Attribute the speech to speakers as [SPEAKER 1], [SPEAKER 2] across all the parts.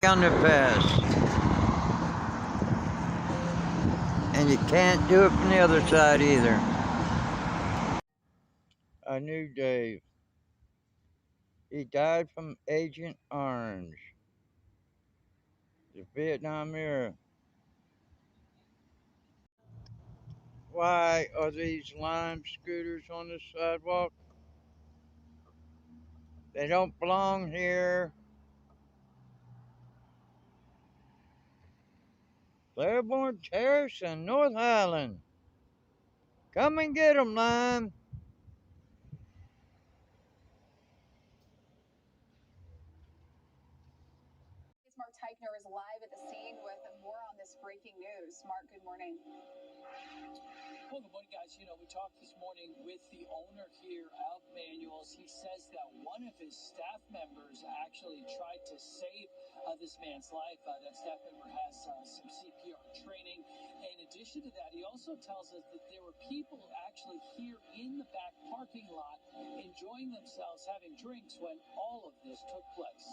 [SPEAKER 1] underpass, and you can't do it from the other side either. I knew Dave. He died from Agent Orange, the Vietnam era. Why are these lime scooters on the sidewalk? They don't belong here. Claiborne Terrace and North Highland. Come and get 'em, Lime.
[SPEAKER 2] Mark Teichner is live at the scene with more on this breaking news. Mark, good morning.
[SPEAKER 3] Well, good morning, guys. We talked this morning with the owner here of Manuals. He says that one of his staff members actually tried to save this man's life. That staff member has some CPR training. In addition to that, he also tells us that there were people actually here in the back parking lot enjoying themselves, having drinks when all of this took place.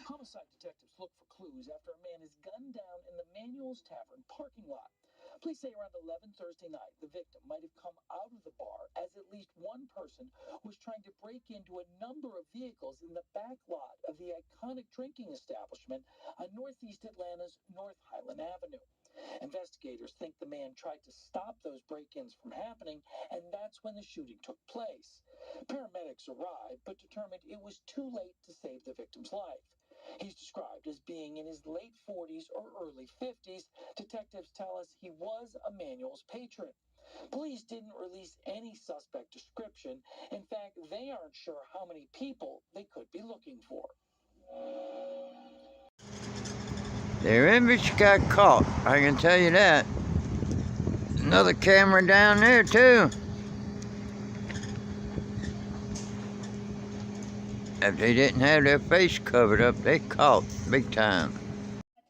[SPEAKER 3] Homicide detectives look for clues after a man is gunned down in the Manuals Tavern parking lot. Police say around 11 Thursday night, the victim might have come out of the bar as at least one person was trying to break into a number of vehicles in the back lot of the iconic drinking establishment on Northeast Atlanta's North Highland Avenue. Investigators think the man tried to stop those break-ins from happening, and that's when the shooting took place. Paramedics arrived, but determined it was too late to save the victim's life. He's described as being in his late 40s or early 50s. Detectives tell us he was a Manuals patron. Police didn't release any suspect description. In fact, they aren't sure how many people they could be looking for.
[SPEAKER 1] Their image got caught, I can tell you that. Another camera down there too. If they didn't have their face covered up, they caught big time.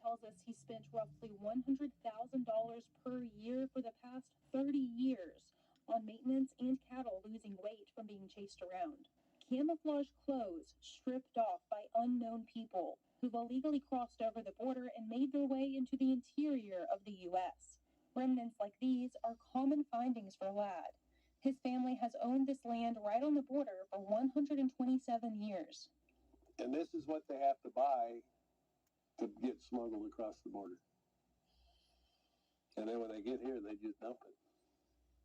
[SPEAKER 2] Tells us he spent roughly $100,000 per year for the past 30 years on maintenance and cattle losing weight from being chased around. Camouflage clothes stripped off by unknown people who've illegally crossed over the border and made their way into the interior of the U.S. Remnants like these are common findings for Ladd. His family has owned this land right on the border for 127 years.
[SPEAKER 4] And this is what they have to buy to get smuggled across the border. And then when they get here, they just dump it.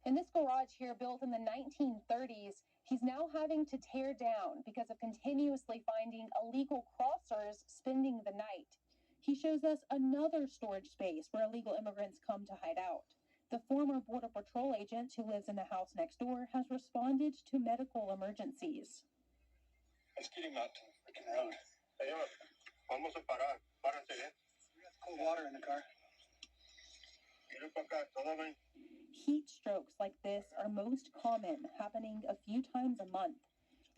[SPEAKER 2] In this garage here, built in the 1930s, he's now having to tear down because of continuously finding illegal crossers spending the night. He shows us another storage space where illegal immigrants come to hide out. The former Border Patrol agent who lives in the house next door has responded to medical emergencies.
[SPEAKER 5] It's getting out to the freaking road. Señor, vamos a parar. Párense bien. We got cold water in the car.
[SPEAKER 2] Heat strokes like this are most common, happening a few times a month.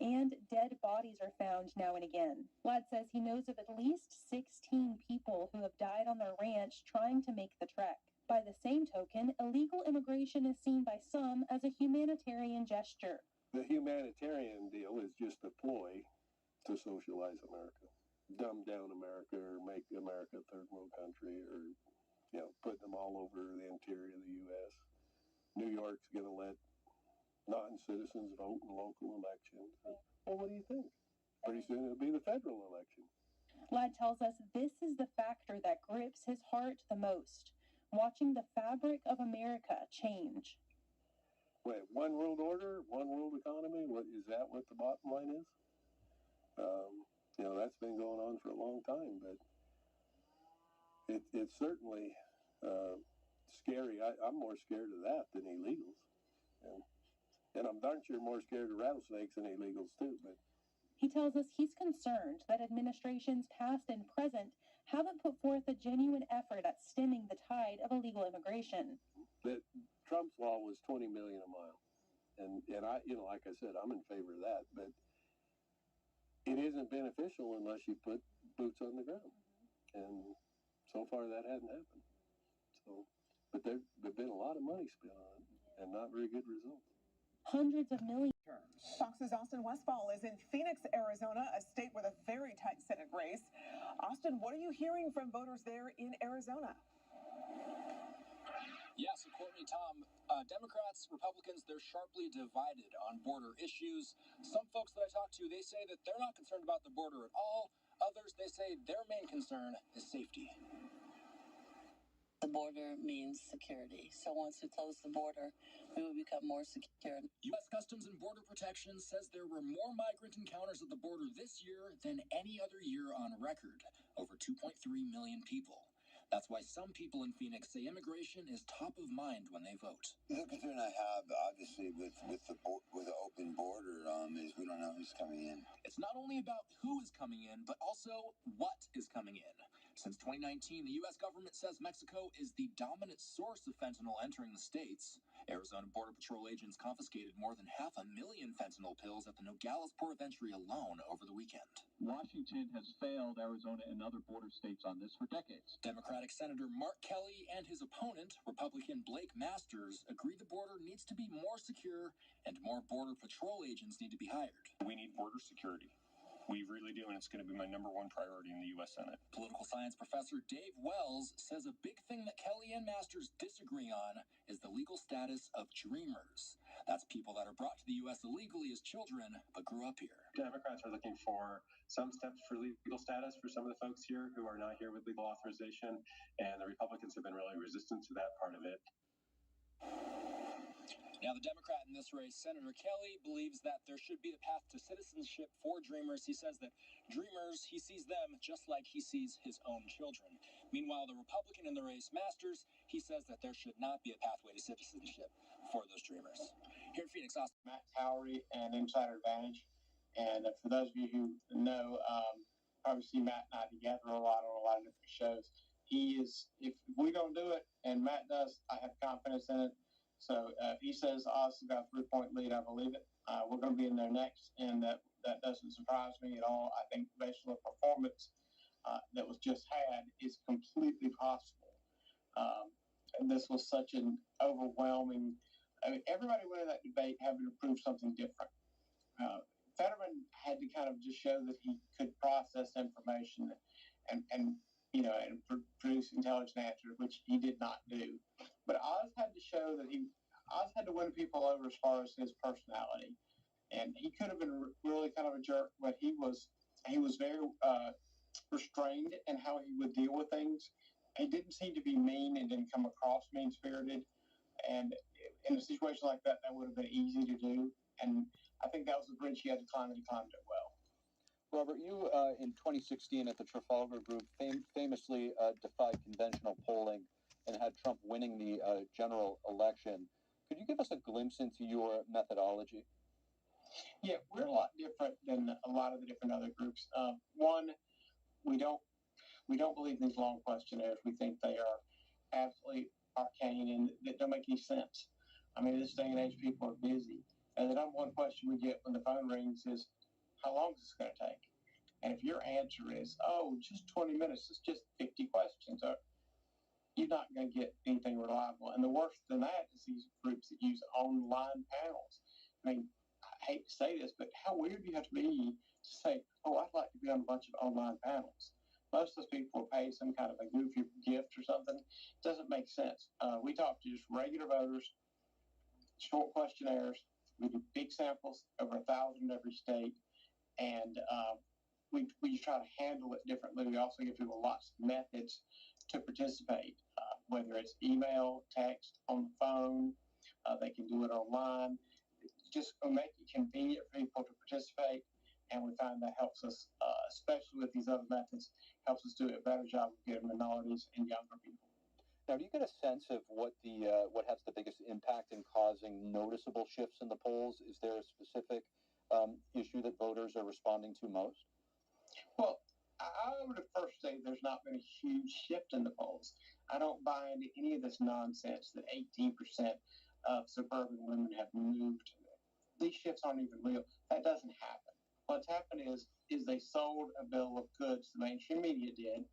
[SPEAKER 2] And dead bodies are found now and again. Ladd says he knows of at least 16 people who have died on their ranch trying to make the trek. By the same token, illegal immigration is seen by some as a humanitarian gesture.
[SPEAKER 4] The humanitarian deal is just a ploy to socialize America, dumb down America, or make America a third world country, or putting them all over the interior of the U.S. New York's going to let non-citizens vote in local elections. Well, what do you think? Pretty soon it'll be the federal election.
[SPEAKER 2] Ladd tells us this is the factor that grips his heart the most, watching the fabric of America change.
[SPEAKER 4] Wait, one world order, one world economy? Is that what the bottom line is? That's been going on for a long time, but it's certainly scary. I'm more scared of that than illegals. And I'm darn sure more scared of rattlesnakes than illegals too. But
[SPEAKER 2] he tells us he's concerned that administrations past and present haven't put forth a genuine effort at stemming the tide of illegal immigration.
[SPEAKER 4] That Trump's law was 20 million a mile. And I, like I said, I'm in favor of that, but it isn't beneficial unless you put boots on the ground. And so far that hasn't happened. But there's been a lot of money spent on it and not very good results.
[SPEAKER 2] Hundreds of millions
[SPEAKER 6] midterms. Fox's Austin Westfall is in Phoenix, Arizona, a state with a very tight Senate race. Austin, what are you hearing from voters there in Arizona?
[SPEAKER 7] Yeah, so Courtney, Tom, Democrats, Republicans, they're sharply divided on border issues. Some folks that I talk to, they say that they're not concerned about the border at all. Others, they say their main concern is safety.
[SPEAKER 8] The border means security. So once we close the border, we will become more secure.
[SPEAKER 7] U.S. Customs and Border Protection says there were more migrant encounters at the border this year than any other year on record. Over 2.3 million people. That's why some people in Phoenix say immigration is top of mind when they vote.
[SPEAKER 9] The concern I have, obviously, with the open border is we don't know who's coming in.
[SPEAKER 7] It's not only about who is coming in, but also what is coming in. Since 2019, the U.S. government says Mexico is the dominant source of fentanyl entering the states. Arizona Border Patrol agents confiscated more than 500,000 fentanyl pills at the Nogales port of entry alone over the weekend.
[SPEAKER 10] Washington has failed Arizona and other border states on this for decades.
[SPEAKER 7] Democratic Senator Mark Kelly and his opponent, Republican Blake Masters, agree the border needs to be more secure and more Border Patrol agents need to be hired.
[SPEAKER 11] We need border security. We really do, and it's going to be my number one priority in the U.S. Senate.
[SPEAKER 7] Political science professor Dave Wells says a big thing that Kelly and Masters disagree on is the legal status of dreamers. That's people that are brought to the U.S. illegally as children, but grew up here.
[SPEAKER 11] Democrats are looking for some steps for legal status for some of the folks here who are not here with legal authorization, and the Republicans have been really resistant to that part of it.
[SPEAKER 7] Now, the Democrat in this race, Senator Kelly, believes that there should be a path to citizenship for dreamers. He says that dreamers, he sees them just like he sees his own children. Meanwhile, the Republican in the race, Masters, he says that there should not be a pathway to citizenship for those dreamers. Here in Phoenix, Austin.
[SPEAKER 5] Matt Towery and Insider Advantage. And for those of you who know, probably see Matt and I together a lot on a lot of different shows. He is, if we don't do it, and Matt does, I have confidence in it. So if he says Austin got a 3-point lead, I believe it. We're going to be in there next, and that doesn't surprise me at all. I think based on the performance that was just had, is completely possible. And this was such an overwhelming. I mean, everybody went in that debate having to prove something different. Fetterman had to kind of just show that he could process information and produce intelligent answers, which he did not do. But Oz had to show that Oz had to win people over as far as his personality, and he could have been really kind of a jerk, but he was very restrained in how he would deal with things. He didn't seem to be mean and didn't come across mean-spirited, and in a situation like that, that would have been easy to do. And I think that was the bridge he had to climb, and he climbed it well.
[SPEAKER 10] Robert, you in 2016 at the Trafalgar Group famously defied conventional polling and had Trump winning the general election. Could you give us a glimpse into your methodology?
[SPEAKER 5] Yeah, we're a lot different than a lot of the different other groups. One, we don't believe in these long questionnaires. We think they are absolutely arcane and that don't make any sense. I mean, this day and age, people are busy. And the number one question we get when the phone rings is, how long is this going to take? And if your answer is, oh, just 20 minutes, it's just 50 questions, you're not going to get anything reliable. And the worst than that is these groups that use online panels. I mean, I hate to say this, but how weird do you have to be to say, oh, I'd like to be on a bunch of online panels? Most of those people will pay some kind of a goofy gift or something. It doesn't make sense. We talk to just regular voters, short questionnaires. We do big samples, over 1,000 in every state. And we try to handle it differently. We also give people lots of methods to participate, whether it's email, text, on the phone. They can do it online. Just make it convenient for people to participate. And we find that helps us, especially with these other methods, helps us do a better job of getting minorities and younger people.
[SPEAKER 10] Now, do you get a sense of what has the biggest impact in causing noticeable shifts in the polls? Is there a specific issue that voters are responding to most?
[SPEAKER 5] Well, I would first say there's not been a huge shift in the polls. I don't buy into any of this nonsense that 18% of suburban women have moved. These shifts aren't even real. That doesn't happen. What's happened is they sold a bill of goods, the mainstream media did,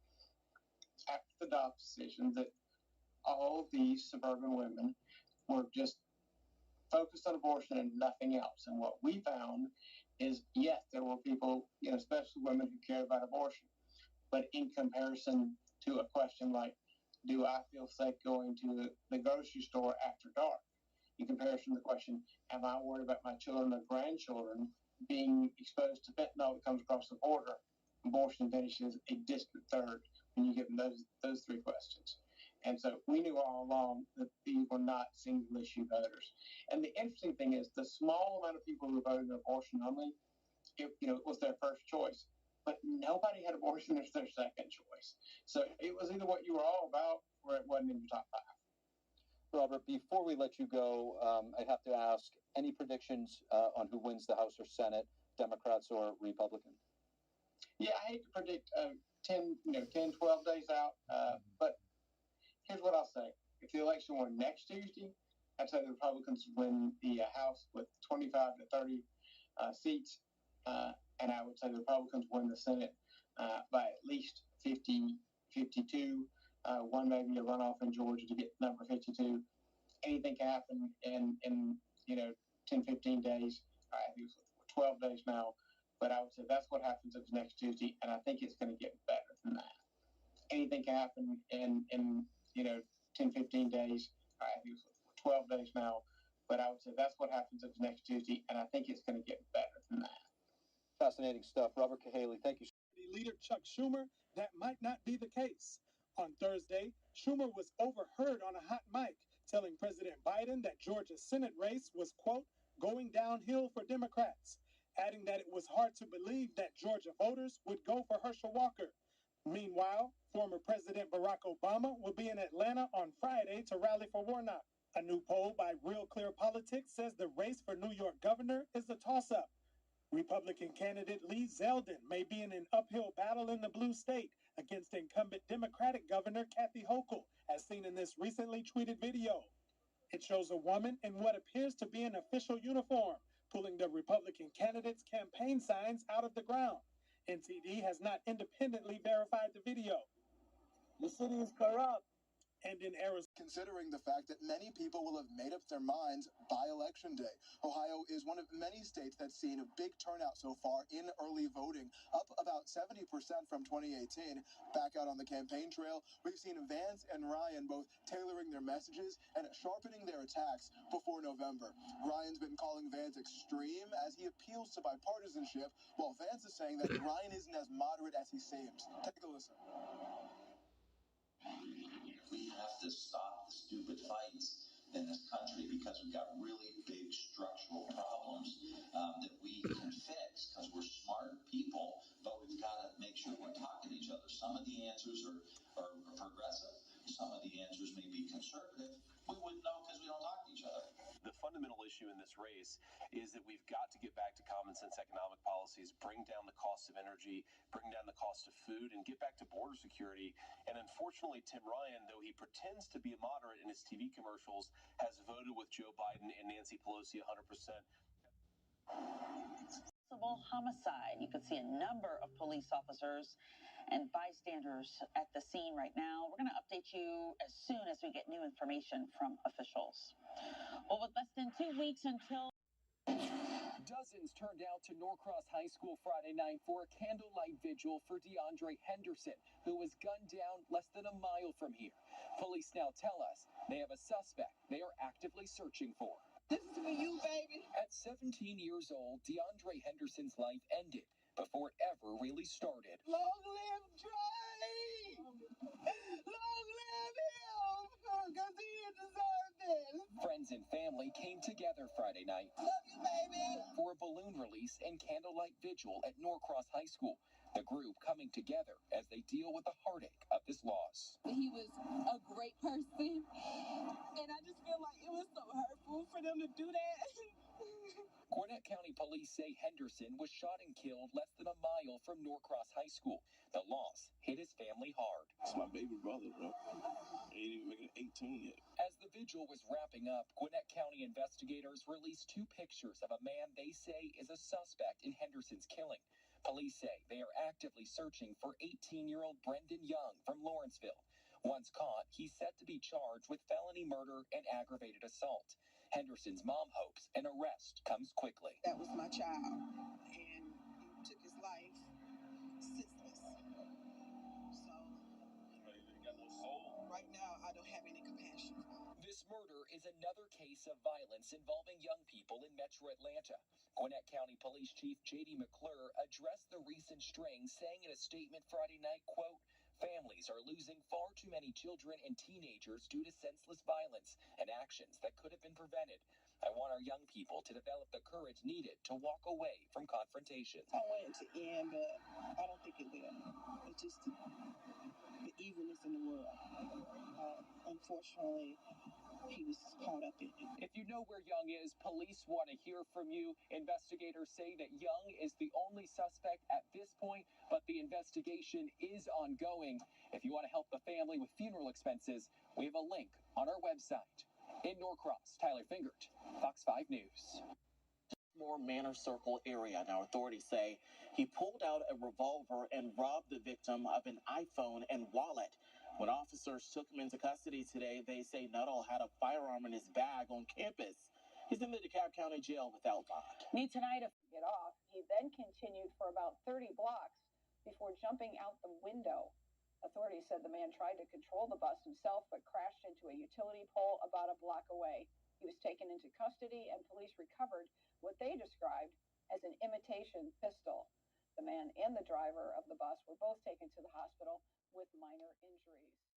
[SPEAKER 5] after the Dobbs decision, that all of these suburban women were just focused on abortion and nothing else. And what we found is, yes, there were people, especially women who care about abortion. But in comparison to a question like, do I feel safe going to the grocery store after dark? In comparison to the question, am I worried about my children or grandchildren being exposed to fentanyl that comes across the border? Abortion finishes a distant third when you give them those three questions. And so we knew all along that these were not single issue voters. And the interesting thing is the small amount of people who voted abortion only, it was their first choice. But nobody had abortion as their second choice. So it was either what you were all about or it wasn't in your top five.
[SPEAKER 10] Robert, before we let you go, I have to ask, any predictions on who wins the House or Senate, Democrats or Republican?
[SPEAKER 5] Yeah, I hate to predict 10, 12 days out, but here's what I'll say. If the election were next Tuesday, I'd say the Republicans win the House with 25 to 30 seats, and I would say the Republicans win the Senate by at least 50, 52. One maybe a runoff in Georgia to get number 52. Anything can happen in 10, 15 days. I think it's 12 days now. But I would say that's what happens if it's next Tuesday, and I think it's going to get better than that. Anything can happen in 10, 15 days. I think it's 12 days now. But I would say that's what happens if it's next Tuesday, and I think it's going to get better than that.
[SPEAKER 10] Fascinating stuff. Robert Cahaly, thank you.
[SPEAKER 12] Leader Chuck Schumer, that might not be the case. On Thursday, Schumer was overheard on a hot mic telling President Biden that Georgia's Senate race was, quote, going downhill for Democrats, adding that it was hard to believe that Georgia voters would go for Herschel Walker. Meanwhile, former President Barack Obama will be in Atlanta on Friday to rally for Warnock. A new poll by Real Clear Politics says the race for New York governor is a toss-up. Republican candidate Lee Zeldin may be in an uphill battle in the blue state against incumbent Democratic Governor Kathy Hochul, as seen in this recently tweeted video. It shows a woman in what appears to be an official uniform, pulling the Republican candidate's campaign signs out of the ground. NTD has not independently verified the video. The city is corrupt. And in Arizona,
[SPEAKER 13] considering the fact that many people will have made up their minds by Election Day. Ohio is one of many states that's seen a big turnout so far in early voting, up about 70% from 2018. Back out on the campaign trail, we've seen Vance and Ryan both tailoring their messages and sharpening their attacks before November. Ryan's been calling Vance extreme as he appeals to bipartisanship, while Vance is saying that Ryan isn't as moderate as he seems. Take a listen.
[SPEAKER 14] We have to stop the stupid fights in this country because we've got really big structural problems that we can fix because we're smart people, but we've got to make sure we're talking to each other. Some of the answers are progressive. Some of the answers may be conservative. We wouldn't know because we don't talk to each other.
[SPEAKER 15] The fundamental issue in this race is that we've got to get back to common sense economic policies, bring down the cost of energy, bring down the cost of food, and get back to border security. And unfortunately, Tim Ryan, though he pretends to be a moderate in his TV commercials, has voted with Joe Biden and Nancy Pelosi 100%.
[SPEAKER 16] Possible homicide. You could see a number of police officers and bystanders at the scene right now. We're going to update you as soon as we get new information from officials. Well, with less than 2 weeks until...
[SPEAKER 17] Dozens turned out to Norcross High School Friday night for a candlelight vigil for DeAndre Henderson, who was gunned down less than a mile from here. Police now tell us they have a suspect they are actively searching for.
[SPEAKER 18] This is for you, baby.
[SPEAKER 17] At 17 years old, DeAndre Henderson's life ended before it ever really started.
[SPEAKER 18] Long live Dre! Long live him! Because he deserved this.
[SPEAKER 17] Friends and family came together Friday night.
[SPEAKER 18] Love you, baby!
[SPEAKER 17] For a balloon release and candlelight vigil at Norcross High School. The group coming together as they deal with the heartache of this loss.
[SPEAKER 18] He was a great person, and I just feel like it was so hurtful for them to do that.
[SPEAKER 17] Gwinnett County Police say Henderson was shot and killed less than a mile from Norcross High School. The loss hit his family hard.
[SPEAKER 19] It's my baby brother, bro. He ain't even making 18 yet.
[SPEAKER 17] As the vigil was wrapping up, Gwinnett County investigators released 2 pictures of a man they say is a suspect in Henderson's killing. Police say they are actively searching for 18-year-old Brendan Young from Lawrenceville. Once caught, he's set to be charged with felony murder and aggravated assault. Henderson's mom hopes an arrest comes quickly.
[SPEAKER 18] That was my child, and you took his life senseless. So, right now, I don't have any compassion for him.
[SPEAKER 17] This murder is another case of violence involving young people in metro Atlanta. Gwinnett County Police Chief J.D. McClure addressed the recent string, saying in a statement Friday night, quote, "Families are losing far too many children and teenagers due to senseless violence and actions that could have been prevented. I want our young people to develop the courage needed to walk away from confrontation."
[SPEAKER 18] I want it to end, but I don't think it will. It's just the evilness in the world. Unfortunately, he was caught up in it.
[SPEAKER 17] If you know where Young is, police want to hear from you. Investigators say that Young is the only suspect at this point, but the investigation is ongoing. If you want to help the family with funeral expenses, we have a link on our website. In Norcross, Tyler Fingert, Fox 5 News.
[SPEAKER 20] More Manor Circle area. Now, authorities say he pulled out a revolver and robbed the victim of an iPhone and wallet. When officers took him into custody today, they say Nuttall had a firearm in his bag on campus. He's in the DeKalb County Jail without bond.
[SPEAKER 21] Need tonight to get off. He then continued for about 30 blocks before jumping out the window. Authorities said the man tried to control the bus himself, but crashed into a utility pole about a block away. He was taken into custody, and police recovered what they described as an imitation pistol. The man and the driver of the bus were both taken to the hospital with minor injuries.